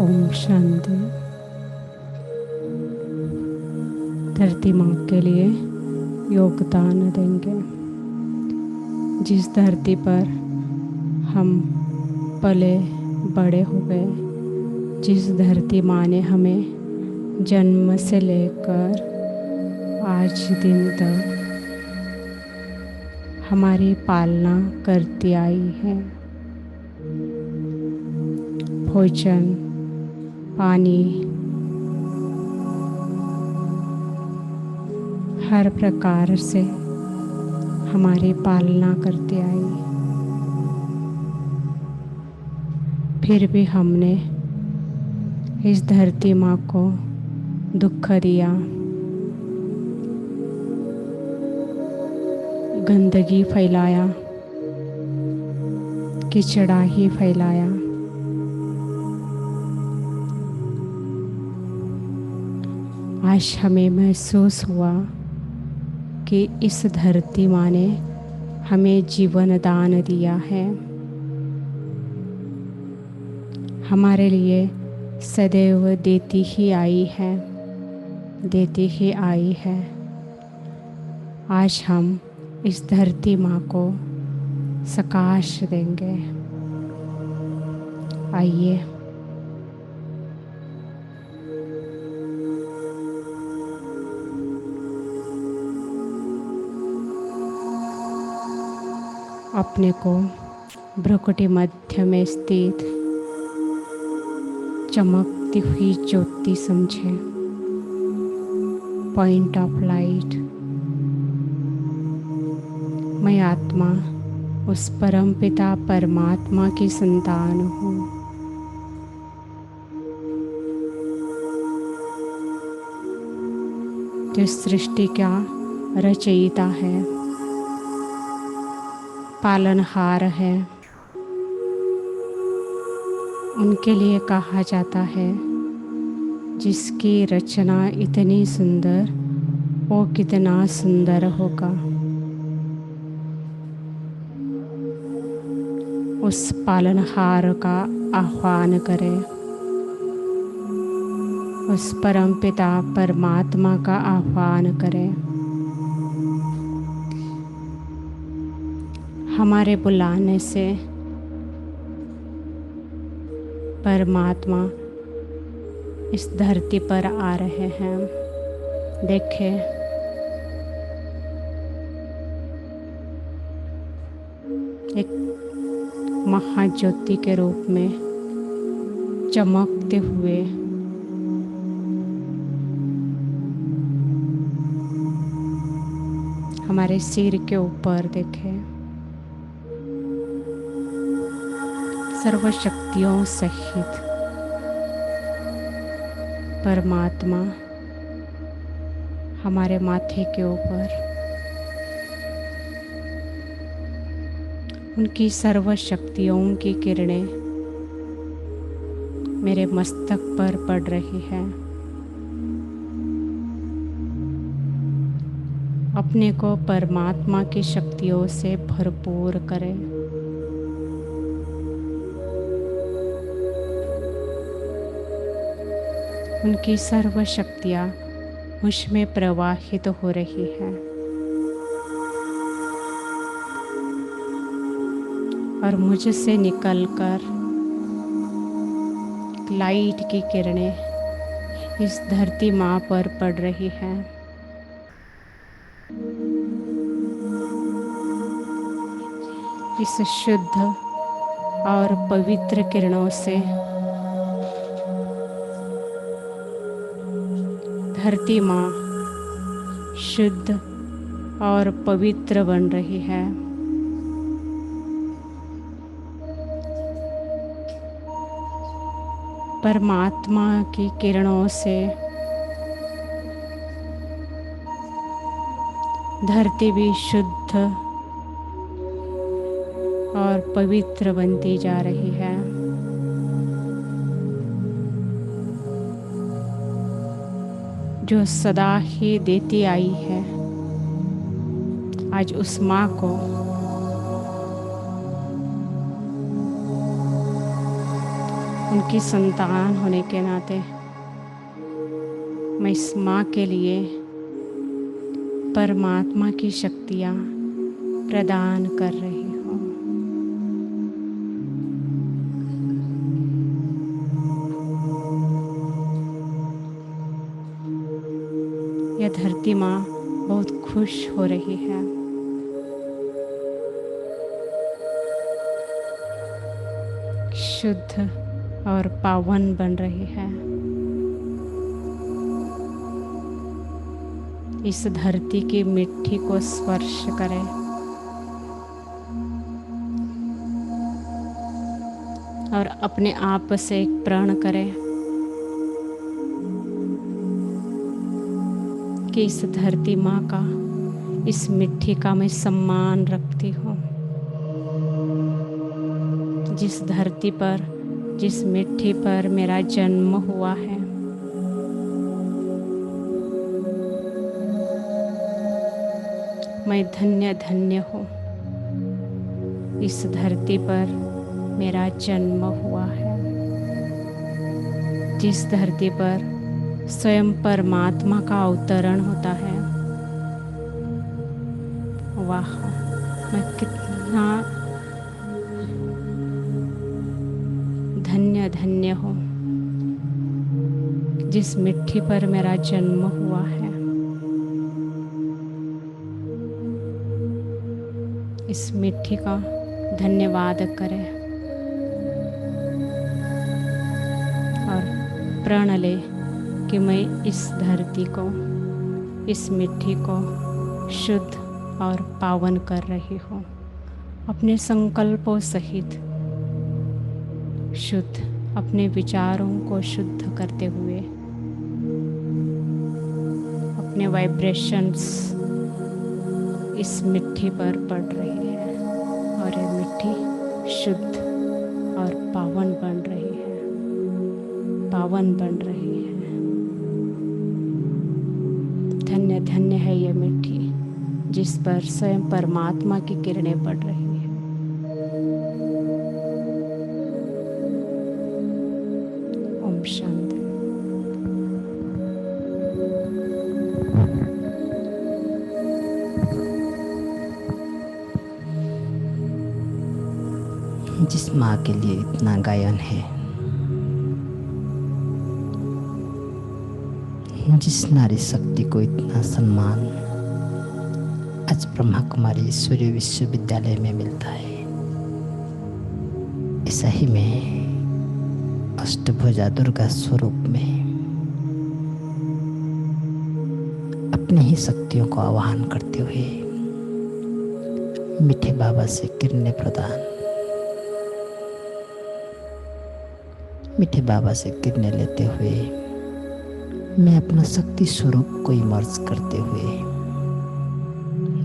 ओम शांति। धरती माँ के लिए योगदान देंगे। जिस धरती पर हम पले बड़े हो गए, जिस धरती माँ ने हमें जन्म से लेकर आज दिन तक हमारी पालना करती आई है। भोजन, पानी, हर प्रकार से हमारी पालना करती आई। फिर भी हमने इस धरती माँ को दुख दिया, गंदगी फैलाया, कीचड़ा ही फैलाया। आज हमें महसूस हुआ कि इस धरती माँ ने हमें जीवन दान दिया है। हमारे लिए सदैव देती ही आई है, देती ही आई है। आज हम इस धरती माँ को सकाश देंगे। आइए अपने को भ्रुकुटी मध्य में स्थित चमकती हुई ज्योति समझें, पॉइंट ऑफ लाइट। मैं आत्मा उस परम पिता परमात्मा की संतान हूँ। जो सृष्टि का रचयिता है, पालनहार है। उनके लिए कहा जाता है जिसकी रचना इतनी सुंदर, वो कितना सुंदर होगा। उस पालनहार का आह्वान करें, उस परम पिता परमात्मा का आह्वान करें। हमारे बुलाने से परमात्मा इस धरती पर आ रहे हैं। देखें, एक महाज्योति के रूप में चमकते हुए हमारे सिर के ऊपर देखें, सर्व शक्तियों सहित परमात्मा हमारे माथे के ऊपर उनकी सर्व शक्तियों की किरणें मेरे मस्तक पर पड़ रही है। अपने को परमात्मा की शक्तियों से भरपूर करें। उनकी सर्व शक्तियाँ मुझ में प्रवाहित हो रही है और मुझसे निकलकर लाइट की किरणें इस धरती माँ पर पड़ रही है। इस शुद्ध और पवित्र किरणों से धरती माँ शुद्ध और पवित्र बन रही है। परमात्मा की किरणों से धरती भी शुद्ध और पवित्र बनती जा रही है। जो सदा ही देती आई है, आज उस माँ को उनकी संतान होने के नाते मैं इस माँ के लिए परमात्मा की शक्तियाँ प्रदान कर रही हूँ। यह धरती माँ बहुत खुश हो रही है। शुद्ध और पावन बन रही है। इस धरती की मिट्टी को स्पर्श करें और अपने आप से एक प्रण करें कि इस धरती माँ का, इस मिट्टी का मैं सम्मान रखती हूँ। जिस धरती पर, जिस मिट्टी पर मेरा जन्म हुआ है, मैं धन्य धन्य हूँ। इस धरती पर मेरा जन्म हुआ है। जिस धरती पर स्वयं परमात्मा का अवतरण होता है। वाह, मैं कितना धन्य धन्य हूँ जिस मिट्टी पर मेरा जन्म हुआ है। इस मिट्टी का धन्यवाद करें और प्रण ले कि मैं इस धरती को, इस मिट्टी को शुद्ध और पावन कर रही हूँ। अपने संकल्पों सहित शुद्ध, अपने विचारों को शुद्ध करते हुए अपने वाइब्रेशंस इस मिट्टी पर पड़ रही है और ये मिट्टी शुद्ध और पावन बन रही है, पावन बन रही है। धन्य धन्य है ये मिट्टी जिस पर स्वयं परमात्मा की किरणें पड़ रही है। ओम शांति। जिस माँ के लिए इतना गायन है, जिस नारी शक्ति को इतना सम्मान आज ब्रह्मा कुमारी ईश्वरीय विश्वविद्यालय में मिलता है, ऐसा ही में अष्टभुजा दुर्गा स्वरूप में अपनी ही शक्तियों को आवाहन करते हुए मीठे बाबा से किरणें प्रदान, मीठे बाबा से किरणें लेते हुए मैं अपना शक्ति स्वरूप को इमर्ज करते हुए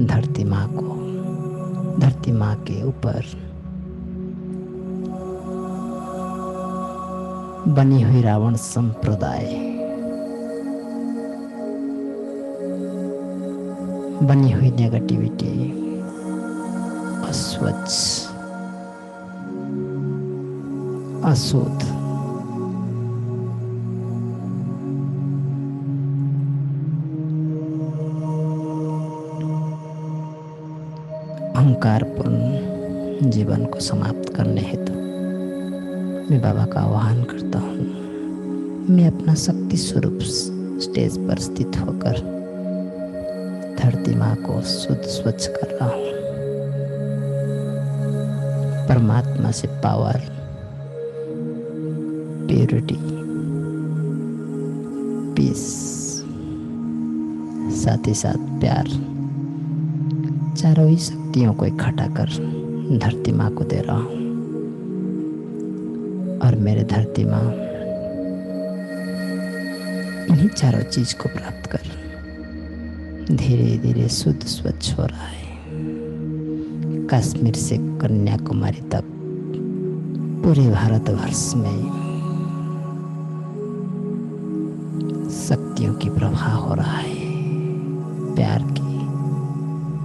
धरती माँ को, धरती माँ के ऊपर बनी हुई रावण संप्रदाय, बनी हुई नेगेटिविटी, अस्वच्छ, अशुद्ध, अहंकारपूर्ण जीवन को समाप्त करने हेतु मैं बाबा का आह्वान करता हूँ। मैं अपना शक्ति स्वरूप स्टेज पर स्थित होकर धरती माँ को शुद्ध स्वच्छ कर रहा हूँ। परमात्मा से पावर, प्योरिटी, पीस, साथ ही साथ प्यार, चारों ही शक्तियों को इकट्ठा कर धरती माँ को दे रहा हूँ। और मेरे धरती माँ इन्हीं चारों चीज को प्राप्त कर धीरे धीरे शुद्ध स्वच्छ हो रहा है। कश्मीर से कन्याकुमारी तक पूरे भारतवर्ष में शक्तियों की प्रवाह हो रहा है। प्यार की,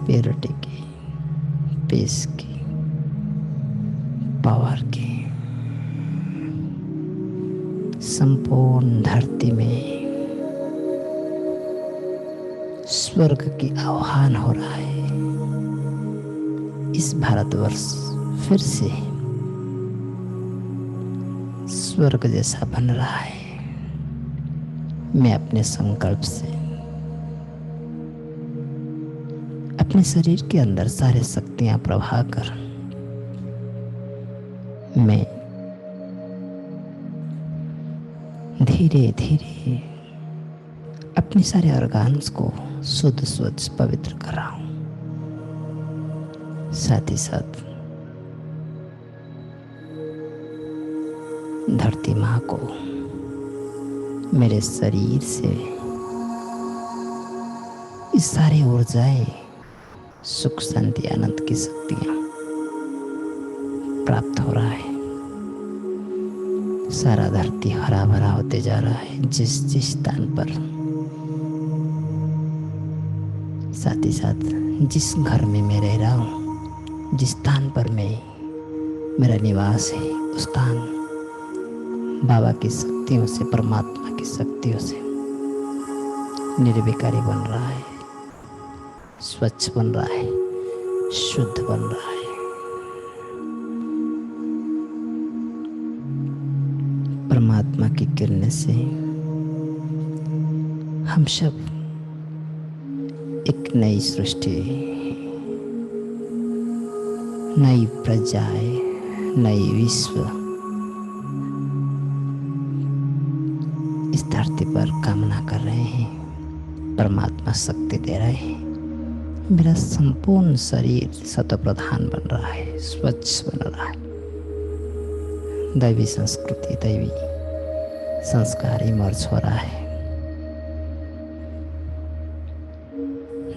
प्योरिटी की, पीस की, पावर की, संपूर्ण धरती में स्वर्ग की आह्वान हो रहा है। इस भारतवर्ष फिर से स्वर्ग जैसा बन रहा है। मैं अपने संकल्प से अपने शरीर के अंदर सारे शक्तियां प्रवाह कर मैं धीरे धीरे अपने सारे ऑर्गन्स को शुद्ध स्वच्छ पवित्र कर रहा हूं। साथ ही साथ धरती माँ को मेरे शरीर से इस सारी ऊर्जाएं, सुख शांति आनंद की शक्तियां प्राप्त हो रहा है। सारा धरती हरा भरा होते जा रहा है जिस जिस स्थान पर। साथ ही साथ जिस घर में मैं रह रहा हूँ, जिस स्थान पर मेरा निवास है, उस स्थान बाबा की शक्तियों से, परमात्मा की शक्तियों से निर्विकारी बन रहा है, स्वच्छ बन रहा है, शुद्ध बन रहा है। परमात्मा की किरणें से हम सब एक नई सृष्टि, नई प्रजाएं, नई विश्व इस धरती पर कामना कर रहे हैं। परमात्मा शक्ति दे रहे हैं। मेरा संपूर्ण शरीर सत्व प्रधान बन रहा है, स्वच्छ बन रहा है। दैवी संस्कृति, दैवी संस्कार इमर्ज हो रहा है।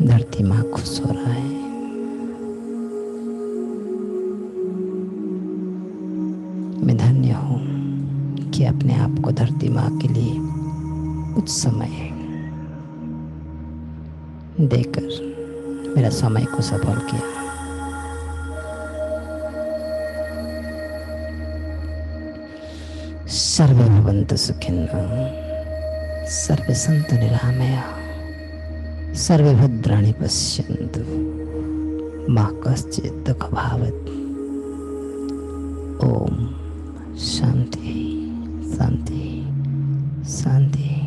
धरती माँ खुश हो रहा है। मैं धन्य हूँ कि अपने आप को धरती माँ के लिए कुछ समय देकर मेरा समय को सफल किया। सर्वे भवन्तु सुखिनः, सर्वे सन्तु निरामयाः, सर्वे भद्राणि पश्यन्तु, मा कश्चित् दुःखभाग्। ओम शांति शांति शांति।